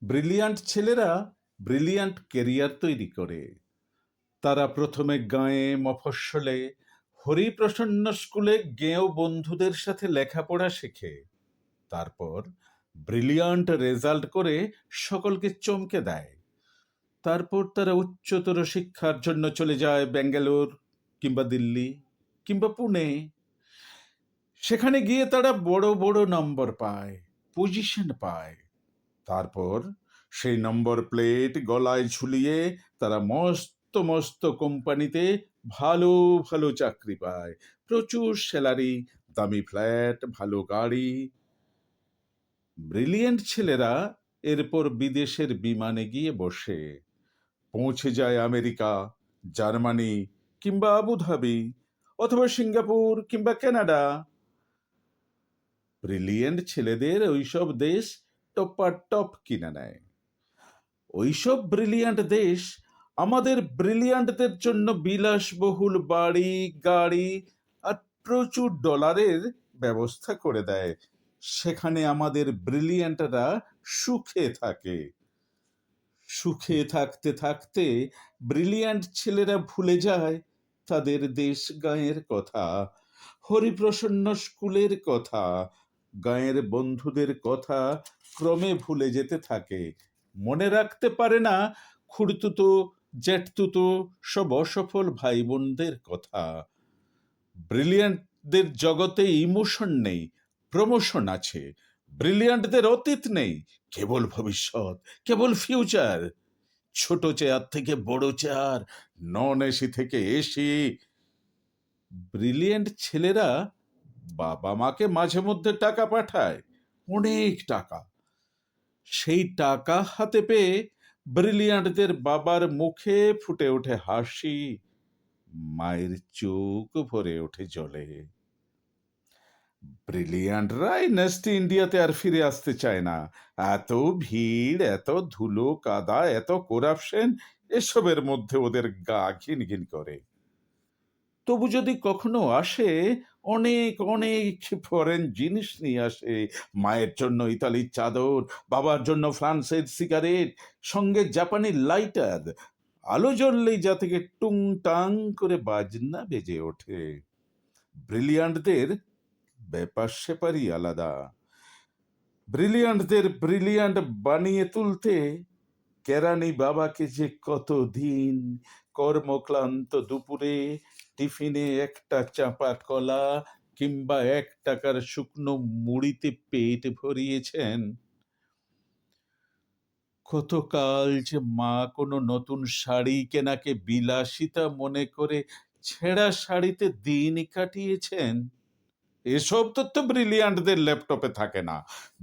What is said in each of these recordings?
Brilliant ছেলেরা brilliant career তৈরি করে। তারা প্রথমে গাঁয়ে মফস্বলে হরিপ্রসন্ন স্কুলে গেঁয়ো বন্ধুদের সাথে লেখাপড়া শেখে। তারপর ব্রিলিয়ান্ট রেজাল্ট করে সকলকে চমকে দেয়। তারপর তারা উচ্চতর শিক্ষার জন্য চলে যায় ব্যাঙ্গালোর কিংবা দিল্লি কিংবা পুনে। সেখানে গিয়ে তারা বড় বড় নম্বর পায়, পজিশন পায়। তারপর সেই নম্বর প্লেট গলায় ঝুলিয়ে তারা মস্ত মস্ত কোম্পানিতে ভালো ভালো চাকরি পায়, প্রচুর স্যালারি, দামি ফ্ল্যাট, ভালো গাড়ি। ব্রিলিয়েন্ট ছেলেরা এরপর বিদেশের বিমানে গিয়ে বসে, পৌঁছে যায় আমেরিকা, জার্মানি কিংবা আবুধাবি, অথবা সিঙ্গাপুর কিংবা কানাডা। ব্রিলিয়েন্ট ছেলেদের ওইসব দেশ টপ কিনে নেয়। ওইসব ব্রিলিয়ান্ট দেশ আমাদের ব্রিলিয়ান্টদের জন্য বিলাসবহুল বাড়ি, গাড়ি আর প্রচুর ডলারের ব্যবস্থা করে দেয়। সেখানে আমাদের ব্রিলিয়ান্টরা সুখে থাকে। সুখে থাকতে থাকতে ব্রিলিয়ান্ট ছেলেরা ভুলে যায় তাদের দেশ গাঁয়ের কথা, হরিপ্রসন্ন স্কুলের কথা, গাঁয়ের বন্ধুদের কথা ক্রমে ভুলে যেতে থাকে। মনে রাখতে পারে না খুড়তুতো, জ্যাঠতুতো সব অসফল ভাই বোনদের কথা। ব্রিলিয়ান্টদের জগতে ইমোশন নেই, প্রমোশন আছে। ব্রিলিয়ান্টদের অতীত নেই, কেবল ভবিষ্যৎ, কেবল ফিউচার। ছোট চেয়ার থেকে বড় চেয়ার, নন এসি থেকে এসি। ব্রিলিয়েন্ট ছেলেরা বাবা মাকে মাঝে মধ্যে টাকা পাঠায়, অনেক টাকা। সেই টাকা হাতে পেয়ে ব্রিলিয়ান্টদের বাবার মুখে ফুটে ওঠে হাসি, মায়ের চোখ ভরে ওঠে জলে। ব্রিলিয়ান্টরা এই নেস্টি ইন্ডিয়াতে আর ফিরে আসতে চায় না। এত ভিড়, এত ধুলো কাদা, এত করাপশন, এসবের মধ্যে ওদের গা ঘিন ঘিন করে। তবু যদি কখনো আসে, অনেক অনেক ফরেন জিনিস নিয়ে আসে। মায়ের জন্য ইতালির চাদর, বাবার জন্য ফ্রান্সের সিগারেট, সঙ্গে জাপানি লাইটার। আলো জ্বললেই যা থেকে টুং টাং করে বাজনা বেজে ওঠে। ব্রিলিয়ান্টদের ব্যাপার সেপারই আলাদা। ব্রিলিয়ান্টদের ব্রিলিয়ান্ট বানিয়ে তুলতে কেরানি বাবাকে যে কতদিন কর্মক্লান্ত দুপুরে টিফিনে একটা চাপা কলা কিংবা 1 টাকার শুকনো মুড়িতে পেট ভরিয়েছেন। কতকাল যে মা কোনো নতুন শাড়ি কেনাকে বিলাসিতা মনে করে ছেঁড়া শাড়িতে দিন কাটিয়েছেন। এসব তথ্য ব্রিলিয়ান্টদের ল্যাপটপে থাকে না।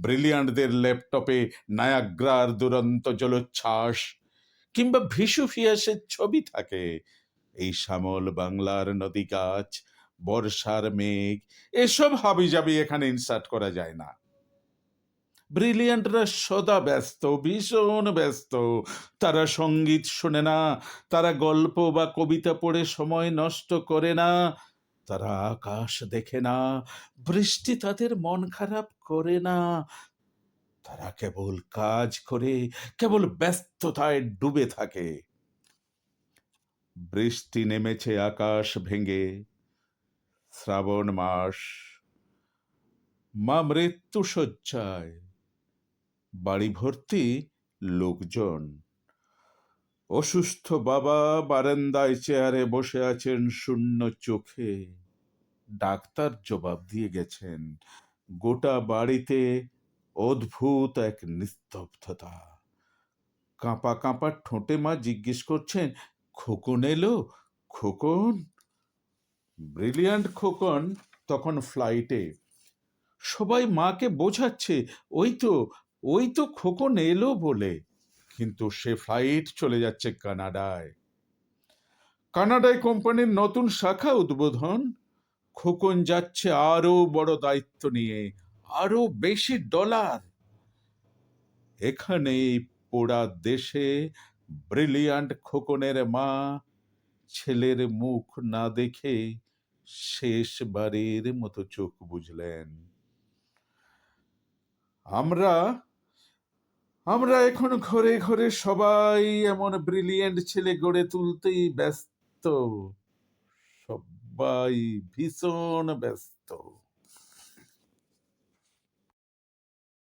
ব্রিলিয়ান্টদের ল্যাপটপে নায়াগ্রার দুরন্ত জলোচ্ছ্বাস কিংবা ভিসুফিয়াসের ছবি থাকে। এই শ্যামল বাংলার নদী গাছ, বর্ষার মেঘ, এসব হাবিজাবি এখানে ইনসার্ট করা যায় না। ব্রিলিয়ান্টরা সদা ব্যস্ত, ভীষণ ব্যস্ত। তারা সঙ্গীত শোনে না, তারা গল্প বা কবিতা পড়ে সময় নষ্ট করে না, তারা আকাশ দেখে না, বৃষ্টি তাদের মন খারাপ করে না। তারা কেবল কাজ করে, কেবল ব্যস্ততায় ডুবে থাকে। বৃষ্টি নেমেছে আকাশ ভেঙে, শ্রাবণ মাস। মা মৃত্যু শয্যায়, বাড়ি ভর্তি লোকজন। অসুস্থ বাবা বারান্দায় চেয়ারে বসে আছেন শূন্য চোখে। ডাক্তার জবাব দিয়ে গেছেন, গোটা বাড়িতে অদ্ভুত এক নিস্তব্ধতা। কাঁপা কাঁপা ঠোঁটে মা জিজ্ঞেস করছেন, খোকন এলো? খোকন? ব্রিলিয়ান্ট খোকন তখন ফ্লাইটে। সবাই মাকে বোঝাচ্ছে, ওই তো খোকন এলো বলে। কিন্তু সে ফ্লাইট চলে যাচ্ছে কানাডায়। কানাডায় কোম্পানির নতুন শাখা উদ্বোধন। খোকন যাচ্ছে আরো বড় দায়িত্ব নিয়ে, আরো বেশি ডলার। এখানে পোড়া দেশে ব্রিলিয়ান্ট খোকনের মা ছেলের মুখ না দেখে শেষবারের মতো চোখ বুঝলেন। আমরা আমরা এখন ঘরে ঘরে সবাই এমন ব্রিলিয়েন্ট ছেলে গড়ে তুলতেই ব্যস্ত, সবাই ভীষণ ব্যস্ত।